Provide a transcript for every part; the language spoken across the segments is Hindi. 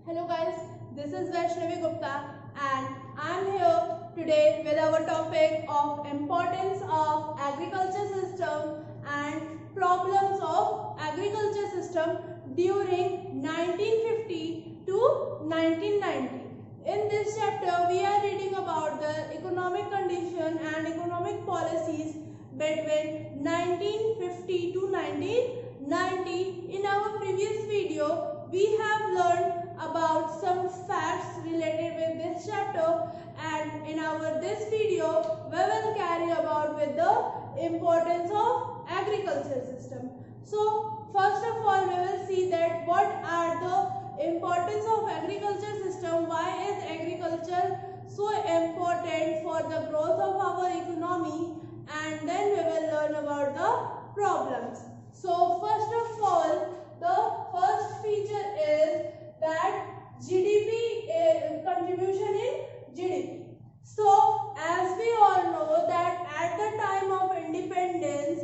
Hello guys, this is Vaishnavi Gupta and I am here today with our topic of importance of agriculture system and problems of agriculture system during 1950 to 1990. In this chapter, we are reading about the economic condition and economic policies between 1950 to 1990. In our previous video, we have learned about some facts related with this chapter, and in our this video we will carry about with the importance of agriculture system. So first of all, we will see that what are the importance of agriculture system, why is agriculture so important for the growth of our economy, and then we will learn about the problems. So first of all, the first feature is that GDP contribution in GDP. So as we all know that at the time of independence,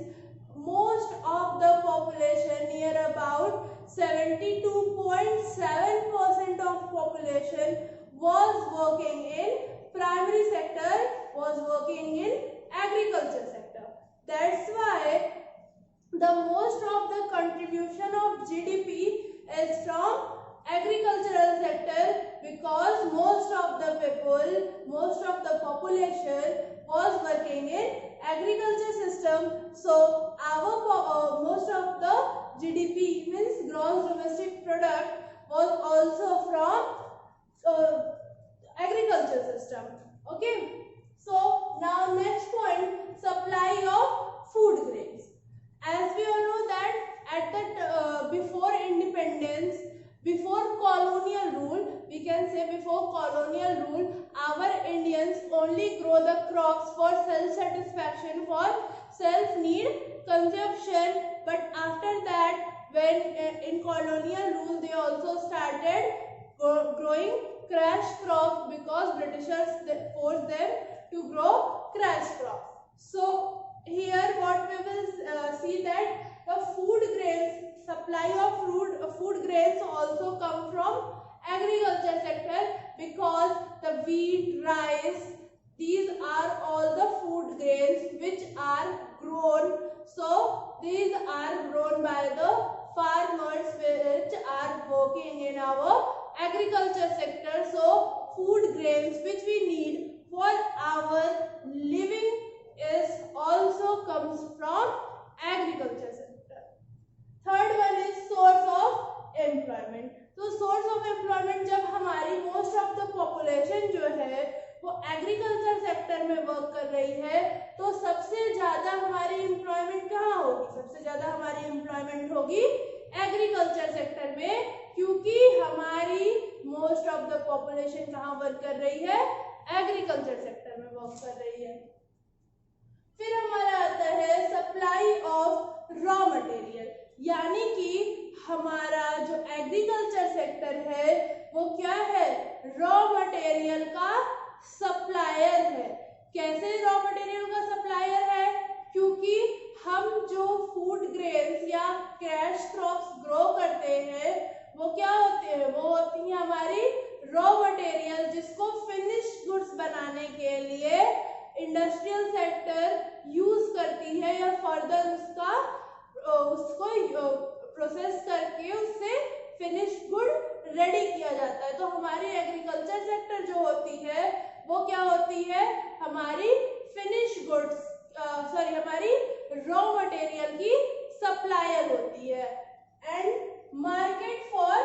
most of the population, near about 72.7% of population was working in primary sector, was working in agriculture sector. That's why the most of the contribution of GDP is from agricultural sector, because most of the people, most of the population was working in agriculture system. So our most of the GDP, means gross domestic product, was also from agriculture system. Okay, so now next point, supply of food grains. As we all know that at the before independence, before colonial rule, we can say before colonial rule, our Indians only grow the crops for self-satisfaction, for self-need consumption. But after that, when in colonial rule, they also started growing cash crops, because Britishers forced them to grow cash crops. So here what we will see that the food grains, supply of food grains also come from agriculture sector, because the wheat, rice, these are all the food grains which are grown. So these are grown by the farmers which are working in our agriculture sector. So food grains which we need for our living is also comes from agriculture sector. Third one is source of employment. तो source of employment, जब हमारी most of the population जो है वो agriculture sector में work कर रही है, तो सबसे ज़्यादा हमारी employment कहाँ होगी? सबसे ज़्यादा हमारी employment होगी agriculture sector में, क्योंकि हमारी most of the population कहाँ work कर रही है? agriculture sector में work कर रही है. फिर हमारा आता है सप्लाई ऑफ रॉ मटेरियल, यानी कि हमारा जो एग्रीकल्चर सेक्टर है वो क्या है? रॉ मटेरियल का सप्लायर है. कैसे रॉ मटेरियल का सप्लायर है? क्योंकि हम जो फूड ग्रेन्स या कैश क्रॉप्स ग्रो करते हैं वो क्या होते हैं? वो होती हैं हमारी रॉ मटेरियल, जिसको फिनिश गुड्स बनाने के लिए इंडस्ट्रियल सेक्टर यूज करती है, या फर्दर उसको प्रोसेस करके उससे फिनिश गुड रेडी किया जाता है. तो हमारी एग्रीकल्चर सेक्टर जो होती है वो क्या होती है? हमारी फिनिश गुड्स हमारी रॉ मटेरियल की सप्लायर होती है. And market for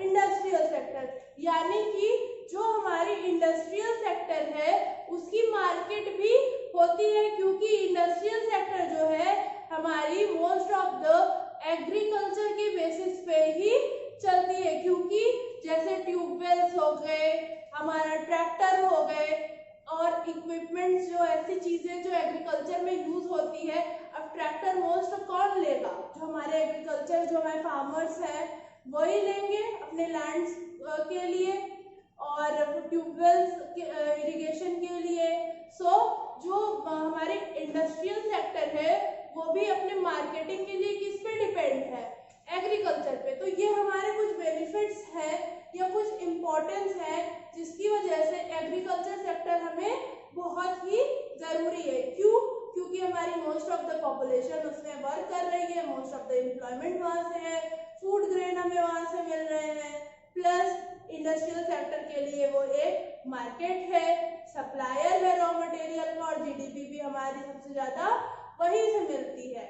industrial sector, यानी कि जो हमारी इंडस्ट्रियल सेक्टर है उसकी मार्केट भी होती है, क्योंकि इंडस्ट्रियल सेक्टर जो है हमारी मोस्ट ऑफ द एग्रीकल्चर के बेसिस पे ही चलती है. क्योंकि जैसे ट्यूबवेल्स हो गए, हमारा ट्रैक्टर हो गए, और इक्विपमेंट्स जो ऐसी चीजें जो एग्रीकल्चर में यूज होती है. अब ट्रैक्टर मोस्ट कौन लेगा? जो हमारे एग्रीकल्चर, जो हमारे फार्मर्स है वही लेंगे अपने लैंड्स के लिए, और ट्यूबवेल्स इरिगेशन के लिए. सो जो हमारे इंडस्ट्रियल सेक्टर है वो भी अपने मार्केटिंग के लिए किस पे डिपेंड है? एग्रीकल्चर पे। तो ये हमारे कुछ बेनिफिट्स है या कुछ इम्पोर्टेंस है जिसकी वजह से एग्रीकल्चर सेक्टर हमें बहुत ही जरूरी है। क्यों? क्योंकि हमारी मोस्ट ऑफ द पॉपुलेशन उसमें वर्क कर रही है, मोस्ट ऑफ द एम्प्लॉयमेंट वहां से है, फूड ग्रेन हमें वहां से मिल रहे हैं, प्लस इंडस्ट्रियल सेक्टर के लिए वो एक मार्केट है, सप्लायर है रॉ मटेरियल का, और जीडीपी भी हमारी सबसे ज्यादा वहीं से मिलती है।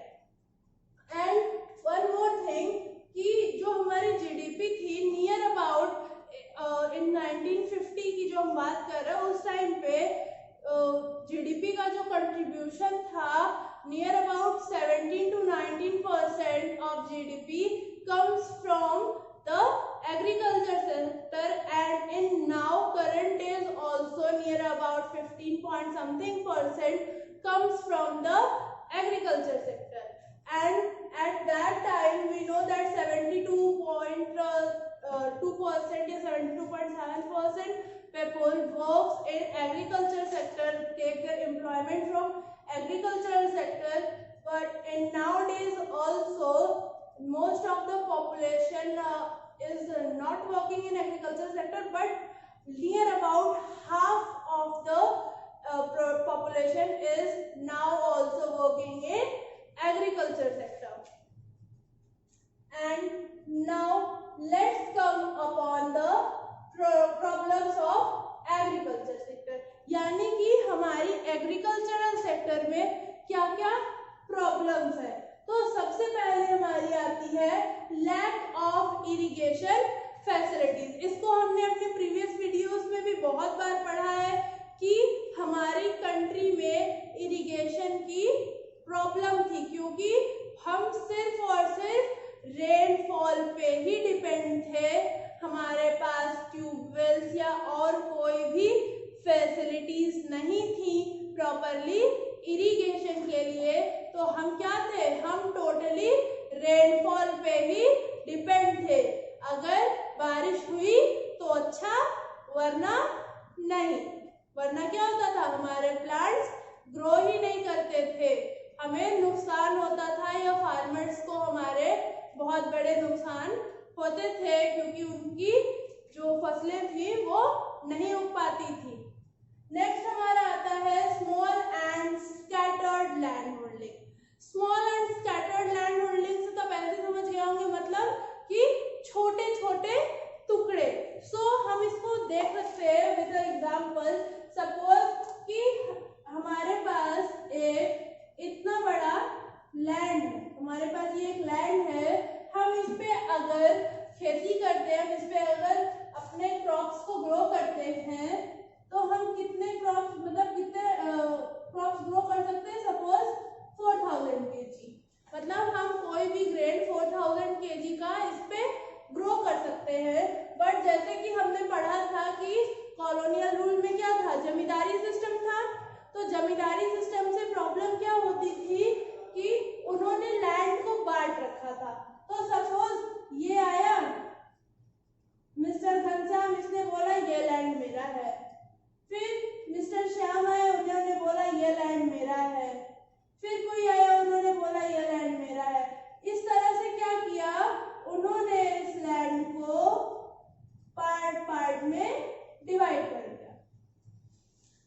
एंड वन मोर थिंग कि जो हमारी जीडीपी थी नियर अबाउट इन 1950 की जो हम बात कर रहे हैं, उस टाइम पे जीडीपी का जो कंट्रीब्यूशन था near about 17 to 19% of GDP comes from the agriculture sector, and in now current days also near about 15 point something% comes from the agriculture sector. And at that time we know that 72.2% या 72.7% people works in agriculture sector, take their employment from agricultural sector. But in nowadays also most of the population is not working in agriculture sector, but near about half of the population is now also working in agriculture sector. And now let's come upon the problems of agriculture sector, यानी कि हमारी एग्रीकल्चरल सेक्टर में क्या क्या प्रॉब्लम्स है। तो सबसे पहले हमारी आती है लैक ऑफ इरिगेशन फैसिलिटीज। इसको हमने अपने प्रीवियस वीडियोस में भी बहुत बार पढ़ा है कि हमारी कंट्री में इरिगेशन की प्रॉब्लम थी, क्योंकि हम सिर्फ और सिर्फ रेनफॉल पे ही डिपेंड थे, हमारे पास ट्यूबवेल्स या और कोई भी फैसिलिटीज नहीं थी प्रॉपरली इरिगेशन के लिए। तो हम क्या थे, हम टोटली रेनफॉल पे ही डिपेंड थे। अगर बारिश हुई तो अच्छा, वरना नहीं। वरना क्या होता था, हमारे प्लांट्स ग्रो ही नहीं करते थे, हमें नुकसान होता था या फार्मर्स को हमारे बहुत बड़े नुकसान होते थे, क्योंकि उनकी जो फसलें थी वो नहीं उग पाती थी। नेक्स्ट हमारा आता है small and scattered land holding. Small and scattered land holding से तो ऐसे समझ गए होंगे, मतलब कि छोटे छोटे टुकड़े। सो हम इसको देख सकते हैं विद एग्जांपल। सपोज कि हमारे पास एक इतना बड़ा लैंड है, हमारे पास ये एक लैंड है, हम इस पे अगर खेती करते हैं, हम इस पे अगर अपने क्रॉप्स को ग्रो करते हैं, तो हम कितने क्रॉप्स, मतलब कितने क्रॉप्स ग्रो कर सकते हैं। सपोज 4000 kg, मतलब हम कोई भी ग्रेन 4000 kg का इस पे ग्रो कर सकते हैं। बट जैसे कि हमने पढ़ा था कि कॉलोनियल रूल में क्या था, जमींदारी सिस्टम था। तो जमींदारी सिस्टम से प्रॉब्लम क्या होती थी कि उन्होंने लैंड को बांट रखा था। तो सपोज ये आया मिस्टर घनश्याम, इसने बोला ये लैंड मेरा है, फिर मिस्टर श्याम आए, उन्होंने बोला ये लैंड मेरा है, फिर कोई आया, उन्होंने बोला ये लैंड मेरा है। इस तरह से क्या किया, उन्होंने इस लैंड को पार्ट पार्ट में डिवाइड कर दिया।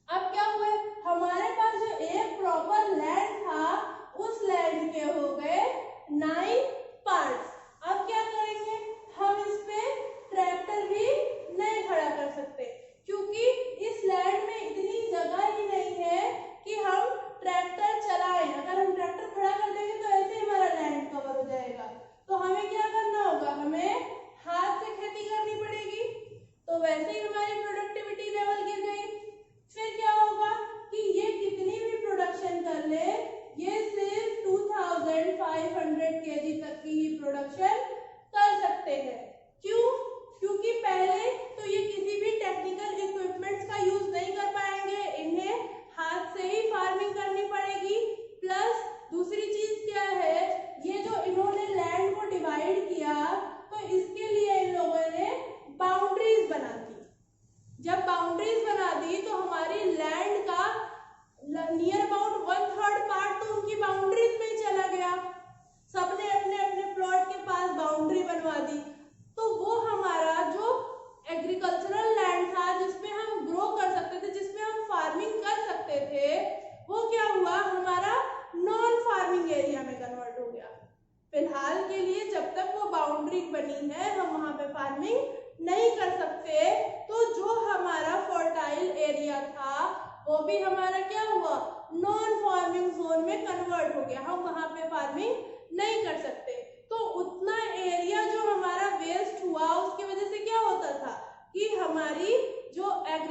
अब क्या हुआ, हमारे पास जो एक प्रॉपर लैंड था, उस लैंड के हो गए 9 पार्ट्स। अब क्या करेंगे, हम इस पे ट्रैक्टर भी नहीं खड़ा कर सकते, क्योंकि इस लैंड में इतनी जगह ही नहीं है कि हम ट्रैक्टर चलाएं। अगर हम ट्रैक्टर खड़ा कर देंगे तो ऐसे ही हमारा लैंड कवर हो जाएगा। तो हमें क्या करना होगा, हमें हाथ से खेती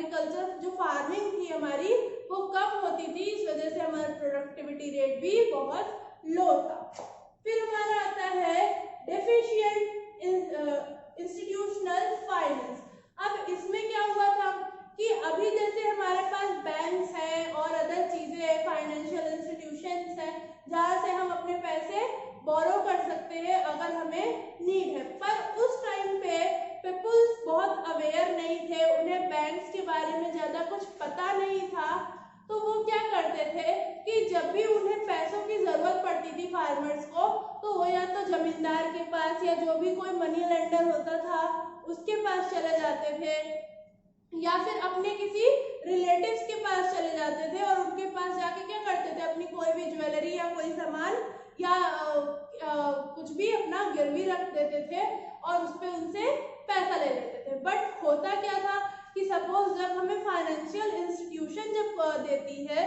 एग्रीकल्चर जो फार्मिंग थी हमारी वो कम होती थी, इस वजह से हमारा प्रोडक्टिविटी रेट भी बहुत लो था। फिर हमारा आता है डेफिशिएंट इंस्टीट्यूशनल फाइनेंस। अब इसमें क्या हुआ था कि अभी जैसे हमारे पास बैंक्स हैं और अदर चीजें हैं, फाइनेंशियल इंस्टीट्यूशंस हैं जहाँ से हम अपने पैसे बोरो कर सकते हैं अगर हमें नीड है, पर उस टाइम पे पीपल्स बहुत अवेयर नहीं थे, उन्हें बैंक्स के बारे में ज्यादा कुछ पता नहीं था। तो वो क्या करते थे कि जब भी उन्हें पैसों की जरूरत पड़ती थी फार्मर्स को, तो वो या तो जमींदार के पास या जो भी कोई मनी लेंडर होता था उसके पास चले जाते थे, या फिर अपने किसी रिलेटिव्स के पास चले जाते थे और उनके पास जाके क्या करते थे, अपनी कोई भी ज्वेलरी या कोई सामान या कुछ भी अपना गिरवी रख देते थे और उस पे उनसे पैसा ले लेते थे। बट होता क्या था कि सपोज जब हमें फाइनेंशियल इंस्टीट्यूशन जब देती है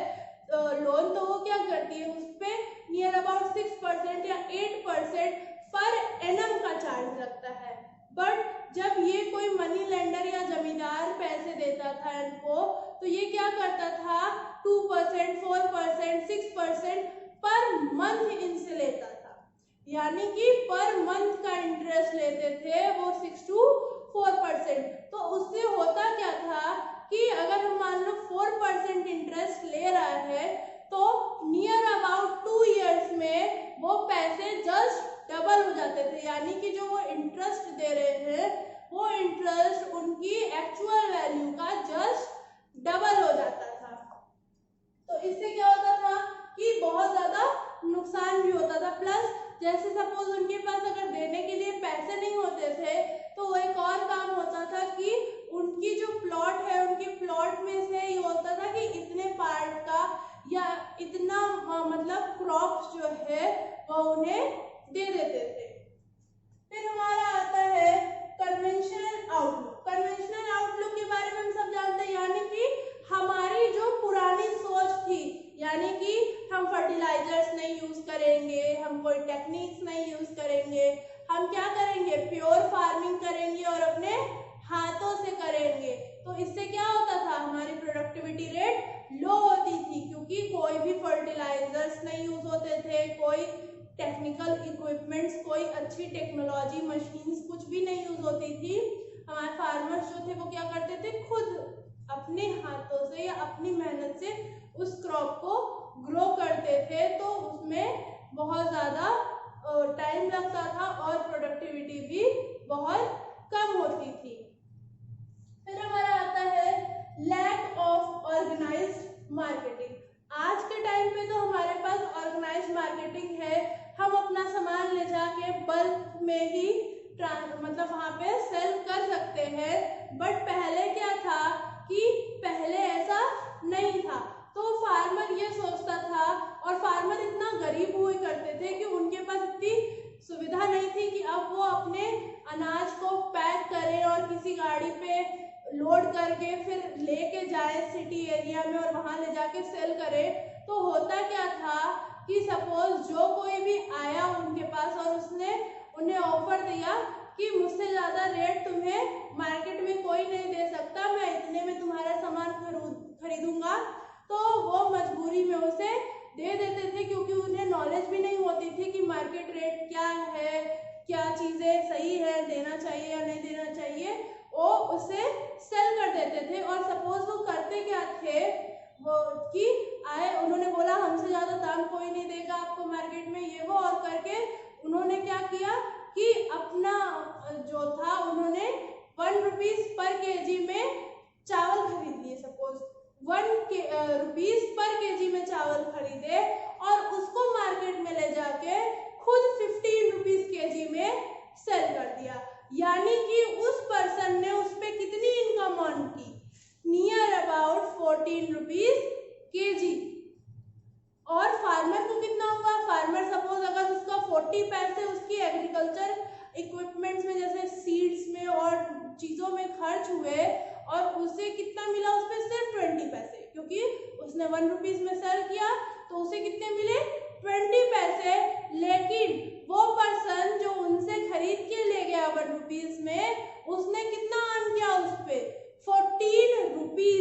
लोन, तो वो क्या करती है, उस पे नियर अबाउट 6% या 8% पर एनम का चार्ज लगता है। बट जब ये कोई मनी लेंडर या जमींदार पैसे देता था इनको, तो ये क्या करता था, 2%, 4%, 6% पर मंथ इनसे लेता था, यानी कि पर मंथ का इंटरेस्ट लेते थे वो 6 to 4%। तो उससे होता क्या था कि अगर हम मान लो 4% इंटरेस्ट ले रहा है तो नियर अबाउट 2 years में वो पैसे जस्ट डबल हो जाते थे, यानी कि जो वो इंटरेस्ट दे रहे हैं वो इंटरेस्ट उनकी एक्चुअल वैल्यू का जस्ट डबल हो जाता था। तो इससे क्या होता था कि बहुत ज्यादा नुकसान भी होता था, प्लस जैसे सपोज उनके पास अगर देने के लिए पैसे नहीं होते थे तो वो एक और काम होता था कि उनकी जो प्लॉट है उनके प्लॉट में से ये होता था कि इतने पार्ट का या इतना मतलब क्रॉप्स जो है वो उन्हें दे देते थे। फिर हमारा आता है कन्वेंशनल आउटलुक। कन्वेंशनल आउटलुक के बारे में हम सब जानते हैं, यानी कि हमारी जो पुरानी सोच थी, यानी कि हम फर्टिलाइजर्स नहीं यूज करेंगे, हम कोई टेक्निक्स नहीं यूज करेंगे, हम क्या करेंगे, प्योर फार्मिंग करेंगे और अपने हाथों से करेंगे। तो इससे क्या होता था, हमारी प्रोडक्टिविटी रेट लो होती थी, क्योंकि कोई भी फर्टिलाइजर्स नहीं यूज होते थे, कोई टेक्निकल इक्विपमेंट्स, कोई अच्छी टेक्नोलॉजी, मशीन्स कुछ भी नहीं यूज होती थी। हमारे फार्मर्स जो थे वो क्या करते थे, खुद अपने हाथों से या अपनी मेहनत से उस क्रॉप को ग्रो करते थे, तो उसमें बहुत ज्यादा टाइम लगता था और प्रोडक्टिविटी भी बहुत कम होती थी। फिर हमारा आता है लैक ऑफ ऑर्गेनाइज्ड मार्केटिंग। आज के टाइम पे तो हमारे पास ऑर्गेनाइज्ड मार्केटिंग है, हम अपना सामान ले जाके बल्क में ही मतलब वहाँ पे सेल कर सकते हैं। बट पहले क्या था कि पहले ऐसा नहीं था, तो फार्मर ये सोचता था, और फार्मर इतना गरीब हुए करते थे कि उनके पास इतनी सुविधा नहीं थी कि अब वो अपने अनाज को पैक करें और किसी गाड़ी पे लोड करके फिर लेके जाए सिटी एरिया में और वहां ले जाके सेल करे। तो होता क्या था कि सपोज जो कोई भी आया उनके पास और उसने उन्हें ऑफर दिया कि मुझसे ज्यादा रेट तुम्हें मार्केट में कोई नहीं दे सकता, मैं इतने में तुम्हारा सामान खरीदूंगा, तो वो मजबूरी में उसे दे देते थे, क्योंकि उन्हें नॉलेज भी नहीं होती थी कि मार्केट रेट क्या है, क्या चीजें सही है, देना चाहिए या नहीं देना चाहिए, वो उसे सेल कर देते थे। और सपोज वो करते क्या थे, वो कि आए, उन्होंने बोला हमसे ज्यादा दाम कोई नहीं देगा आपको मार्केट में, ये वो, और करके उन्होंने क्या किया कि अपना जो था उन्होंने 1 रुपीज पर केजी में चावल खरीद लिए। सपोज 1 रुपीज पर केजी में चावल खरीदे और उसको मार्केट में ले जाके खुद 15 रुपीज केजी में सेल कर दिया, यानी कि उस पर्सन ने उस पे कितनी इनकम अर्न की, नियर अबाउट 14 रुपीज केजी। और फार्मर को कितना हुआ, फार्मर सपोज अगर उसका 40 पैसे उसकी एग्रीकल्चर इक्विपमेंट्स में जैसे सीड्स में और चीजों में खर्च हुए और उसे कितना मिला, उस पे सिर्फ 20 पैसे, क्योंकि उसने 1 रुपीज में सेल किया तो उसे कितने मिले, 20 पैसे। लेकिन वो पर्सन जो उनसे खरीद के ले गया 1 रुपीज में, उसने कितना अर्न किया उस पे, 14 रुपीज।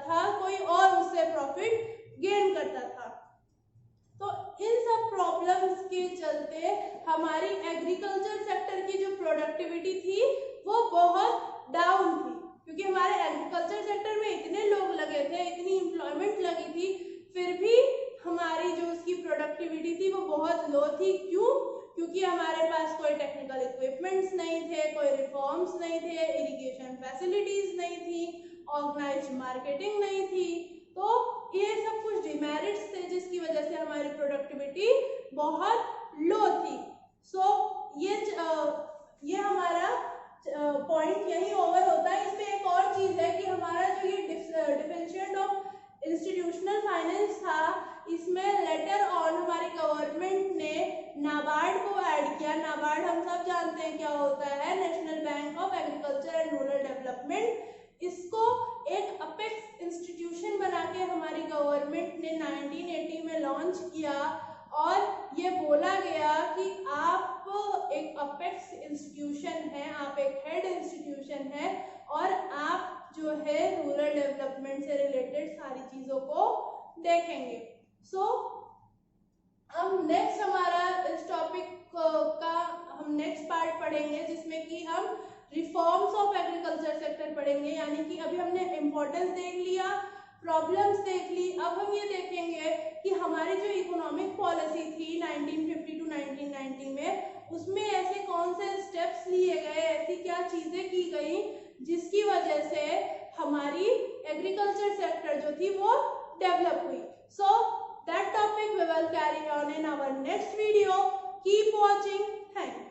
था, कोई और उससे प्रॉफिट गेन करता था। तो इन सब प्रॉब्लम्स के चलते हमारी एग्रीकल्चर सेक्टर की जो प्रोडक्टिविटी थी वो बहुत डाउन थी, क्योंकि हमारे एग्रीकल्चर सेक्टर में इतने लोग लगे थे, इतनी एम्प्लॉयमेंट लगी थी, फिर भी हमारी जो उसकी प्रोडक्टिविटी थी वो बहुत लो थी। क्यों? क्योंकि हमारे पास कोई टेक्निकल इक्विपमेंट्स नहीं थे, कोई रिफॉर्म्स नहीं थे, इरिगेशन फैसिलिटीज नहीं थी, ऑर्गेनाइज्ड मार्केटिंग नहीं थी। तो ये सब कुछ डिमेरिट्स थे जिसकी वजह से हमारी प्रोडक्टिविटी बहुत लो थी। सो ये हमारा पॉइंट यही ओवर होता है। इसमें एक और चीज है कि हमारा जो ये डिफरेंशिएट ऑफ इंस्टीट्यूशनल फाइनेंस था, इसमें लेटर ऑन हमारी गवर्नमेंट ने नाबार्ड को ऐड किया। नाबार्ड हम सब जानते हैं क्या होता है, national bank of agriculture and rural development. इसको एक अपेक्स इंस्टीट्यूशन बना के हमारी गवर्नमेंट ने 1980 में लॉन्च किया और ये बोला गया कि आप एक अपेक्स इंस्टीट्यूशन है, आप एक हेड इंस्टीट्यूशन है और आप जो है रूरल डेवलपमेंट से रिलेटेड सारी चीजों को देखेंगे। सो अब नेक्स्ट हमारा इस टॉपिक का हम नेक्स्ट पार्ट पढ़ेंगे जिसमें कि हम रिफॉर्म्स ऑफ एग्रीकल्चर सेक्टर पढ़ेंगे। यानी कि अभी हमने इम्पोर्टेंस देख लिया, प्रॉब्लम्स देख ली, अब हम ये देखेंगे कि हमारी जो इकोनॉमिक पॉलिसी थी 1950 टू 1990 में, उसमें ऐसे कौन से स्टेप्स लिए गए, ऐसी क्या चीजें की गई जिसकी वजह से हमारी एग्रीकल्चर सेक्टर जो थी वो डेवलप हुई। So that topic we will carry on in our next video. Keep watching. Thanks.